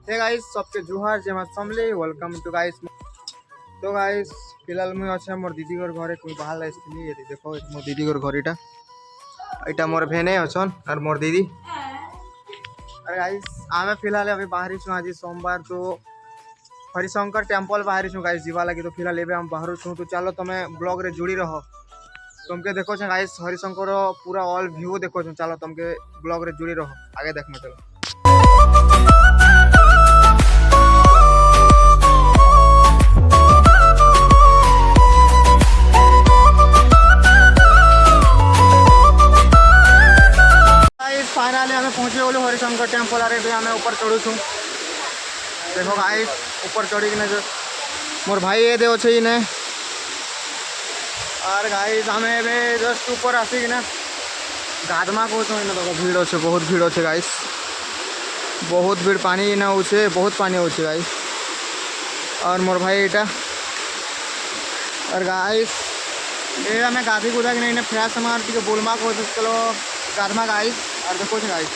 Hey guys सबके जुहार जय मां समले वेलकम टू गाइस। तो गाइस फिलहाल मुझे अच्छे मोर दीदी घर कोई बाहर आसती ये देखो मोर दीदी घर इटा इटा मोर भेने अच्छन और मोर दीदी। अरे गाइस आमे फिलहाल अभी बाहरी छुँ आज सोमवार तो हरिशंकर टेम्पल बाहरी छुँ गाइस जीवा लगी। तो फिलहाल एवं हम बाहर छुँ तो चलो तुम्हें ब्लॉग रे जुड़ी रहो तुमके देखो गाइस हरिशंकर पूरा ऑल व्यू देखो चलो तुमके ब्लॉग रे जुड़ी रहो आगे देख में चलो। फाइनली हमें पहुँचे बोलो हरिशंकर टेम्पल। अरे भी हमें ऊपर चढ़ू छूँ देखो गाइस ऊपर चढ़ी कि जो मोर भाई ये दे छे इन्हें और गाइस हमें भी जस्ट ऊपर आसिक ना गाधमा को देखो भीड़ अच्छे बहुत भीड़ अच्छे गाइस बहुत भीड़ पानी ना उछे बहुत पानी होचे गाइस। और मोर भाई इटा और गाइस ये हमें गाधी गुदा कि नहीं फ्रेश मार टी बोलमा को चलो गाधमा गाइस और देखो गाइस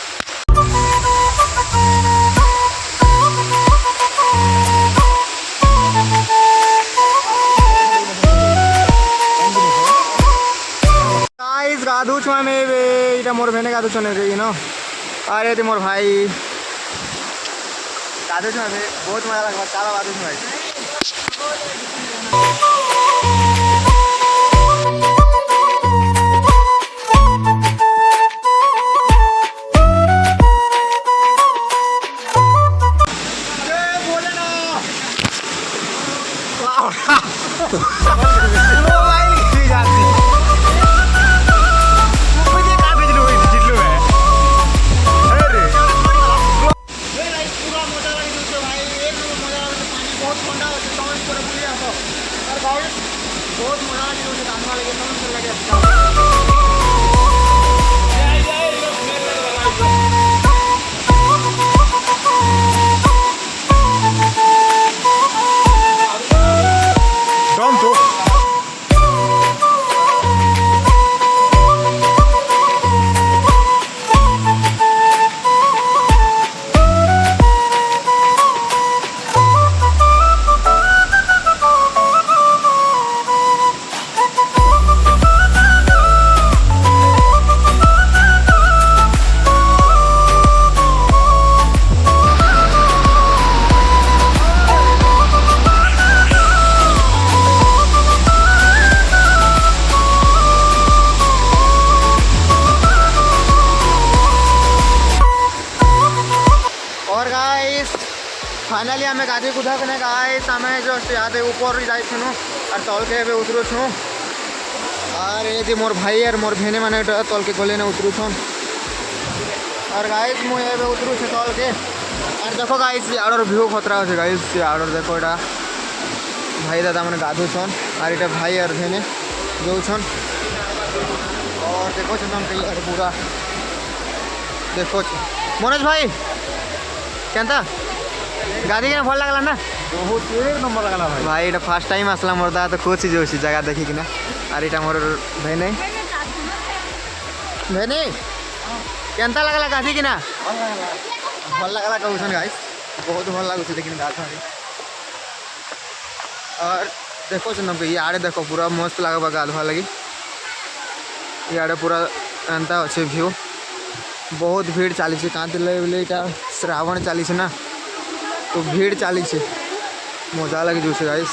गाधु छुआ में इटा मोर भेने गाधु छने रही न। अरे मोर भाई गाधु छुआ में बहुत मजा लगा चलो गाधु छुआ बहुत मजा फाइनली हमें गाधी गुधा के गाइस हमें जस्ट याद ऊपर जाइए और तल के उतरू छूँ और ये मोर भाई और मोर भेने मैंने तल के गले उतरू छन और गाइस मुझे उतरू छे तल के और देखो गाइस यार व्यू खतरा अच्छे गाइस यार देखो यहाँ भाई दादा मैंने गाधु छन और इटा भाई और भेने जो छन और देखो पूरा देखो मनोज भाई क्या गाड़ी के भल लगला ना बहुत एक नंबर लगला भाई भाई ये फर्स्ट टाइम आसला मोर दा तो कोची जो जगह देखी कि ना और इटा मोर भेने भेने केनता लगला गाधी कि ना भल लगला कहून गाइस बहुत भल लागू देखिन गाथा और देखो न इे देखो पूरा मस्त लगवा गाधवा लगी इे पूरा एंता अच्छे व्यू बहुत भीड़ चली कहाँ श्रावण चली ना तो भीड़ चली मजा लगे जो गाइस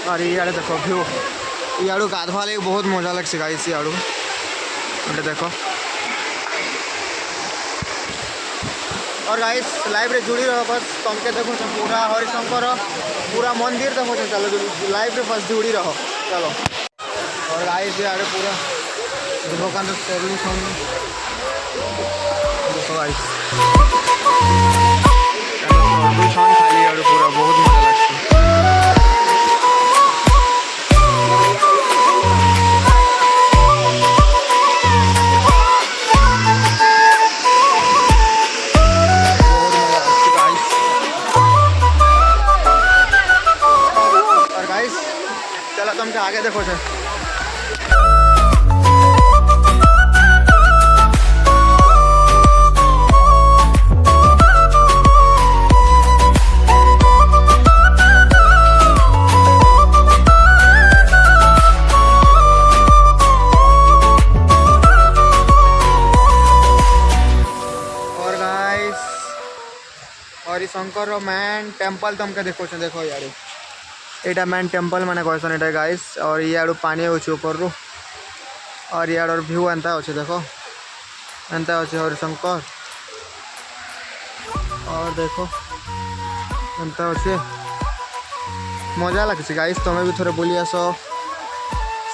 और ये देखो व्यू इे गाधवा लगे बहुत मजा लगे गाइस इे देखो और गाइस लाइव रे जुड़ी रहो बस तुमके देखो पूरा हरिशंकर पूरा मंदिर देखो चलो लाइव रे बस जुड़ी रहो चलो। और गाइस ये पूरा दुकान सॉल्यूशन देखो गाइस खाली और पूरा बहुत मजा लगता और गाइस चलो तुमके आगे देखो हरिशंकर मेन टेम्पल तुमके देखो देखो यार यहाँ मेन टेम्पल मैंने कहसन ये गाइस और इे पानी होचे ऊपर रू और इार व्यू एंता अच्छे देखो एंता अच्छे हरिशंकर और देखो एंता अच्छे मजा लगे गाइस तुम्हें भी थोड़े बुली आस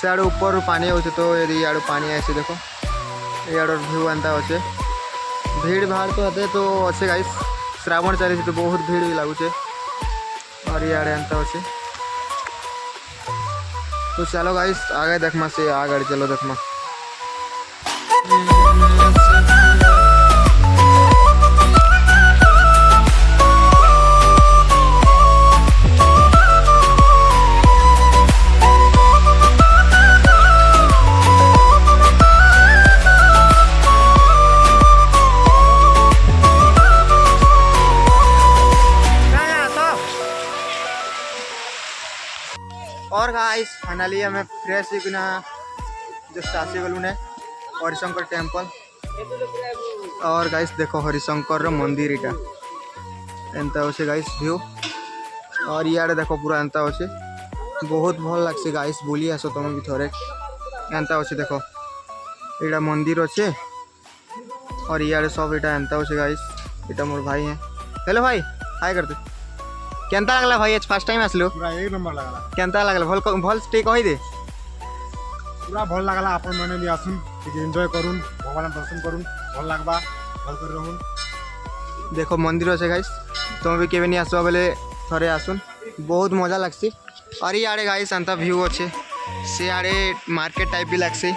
सियाड़ ऊपर पानी होचे तो यदि इे पानी आसी देखो इार व्यू एंता अच्छे भीड़ भाड़ तो आते तो अच्छे गाइस श्रावण चली तो बहुत भीड़ भी लगुचे और इे एंता अच्छे तो चलो गाइस आगे देखमा से आगे चलो देखमा और गाइस फाइनली हमें फ्रेश होना जस्ट आसी गलु ने हरिशंकर टेम्पल और गाइस देखो हरिशंकर मंदिर इटा एंता अच्छे गाइस व्यू और इे देखो पूरा एंता अच्छे बहुत भल लगे गाइस बुली आस तुम भी थोड़े एंता अच्छे देखो यहाँ मंदिर अच्छे और इे सब यहाँ एंता अच्छे गाइस इटा मोर भाई है हेलो भाई हाय करते केंता लगला भाई आज फर्स्ट टाइम आसलो पूरा एक नंबर लगला केंता लगला भल भल स्टे कहि दे पूरा भल लगला अपन मैंने भी आसुन टिके एंजॉय करूँ भगवान दर्शन करूँ भल लगवा भल कर रहूँ देखो मंदिर अच्छे गाइस तुम भी केवे नहीं आसो बोले थरे आसुन बहुत मजा लगसी और इे गाइस एंता व्यू अच्छे सियाड़े मार्केट टाइप भी लगसी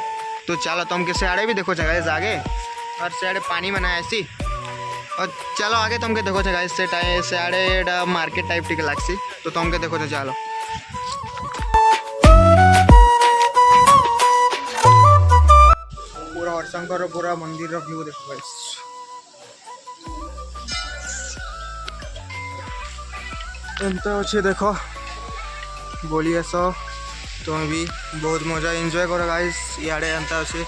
तो चलो तुमके सियाड़े भी देखो गाइस आगे और सियाड़े पानी बना ऐसी और चलो आगे तुमके देखो गाइस सियाड़े मार्केट टाइप टिके लगसी तो तुमके देखो चलो पूरा हरिशंकर पूरा मंदिर व्यू देखो गाइस एमता अच्छे देखो बोली आस तुम भी बहुत मजा एंजॉय करो गाइस इे एमता अच्छे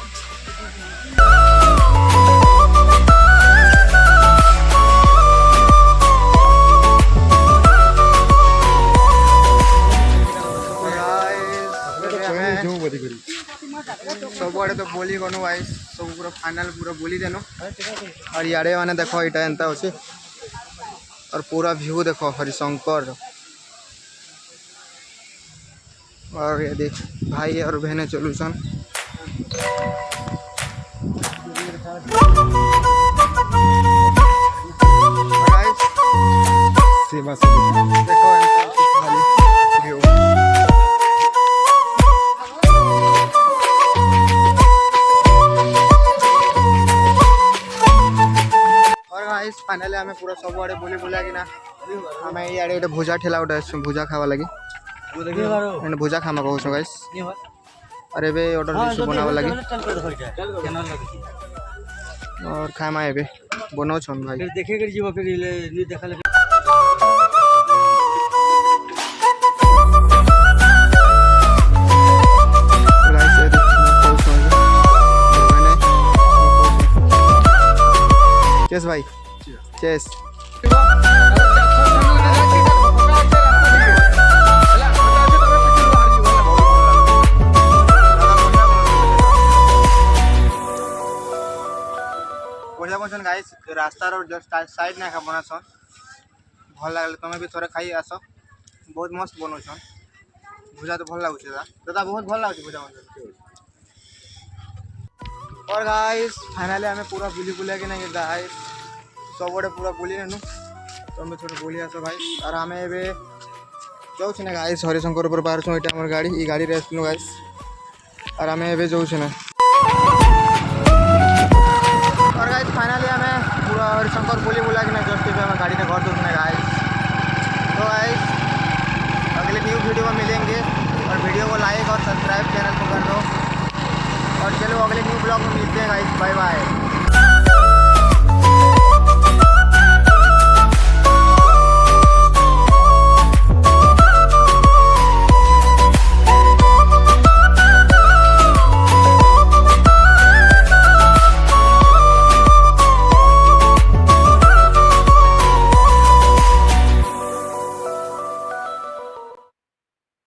सब आड़े तो बोली गनु गाइस सब पूरा फाइनल पूरा बोली देनु और इे मैंने देखो यहाँ एंता अच्छे और पूरा व्यू देखो हरिशंकर और यदि भाई और बहने चलू सन सेवा से देखो व्यू फाइनली हमें पूरा सब आड़े बोली बोला कि ना हमें इे भुजा ठेला उठे भुजा खावा लगी भुजा खामा कहूँ गाइस अरे बे ऑर्डर दिस बनावा लगी और खामा एबे बनाओ छन भाई देखे कर जीव फिर नहीं देखा लगे चेस भाई चेस बढ़िया बन गाइस रास्ता जस्ट साइड ना खा बनासन भल लगे तुम्हें भी थोड़े खाई आस बहुत मस्त बनाऊन भुजा तो भल लगुच दादा बहुत भल लगुच भुजा और गाइस फाइनली हमें पूरा बुली बुला के नहीं गाइस सब बड़े पूरा बुली नेनु तुम थोड़ा बुली आस भाई और हमें ए जाऊँ ना गाइस हरिशंकर बाहर छो ये गाड़ी ये गाड़ी रे आसलु गाइस और हमें ए जाऊँ ना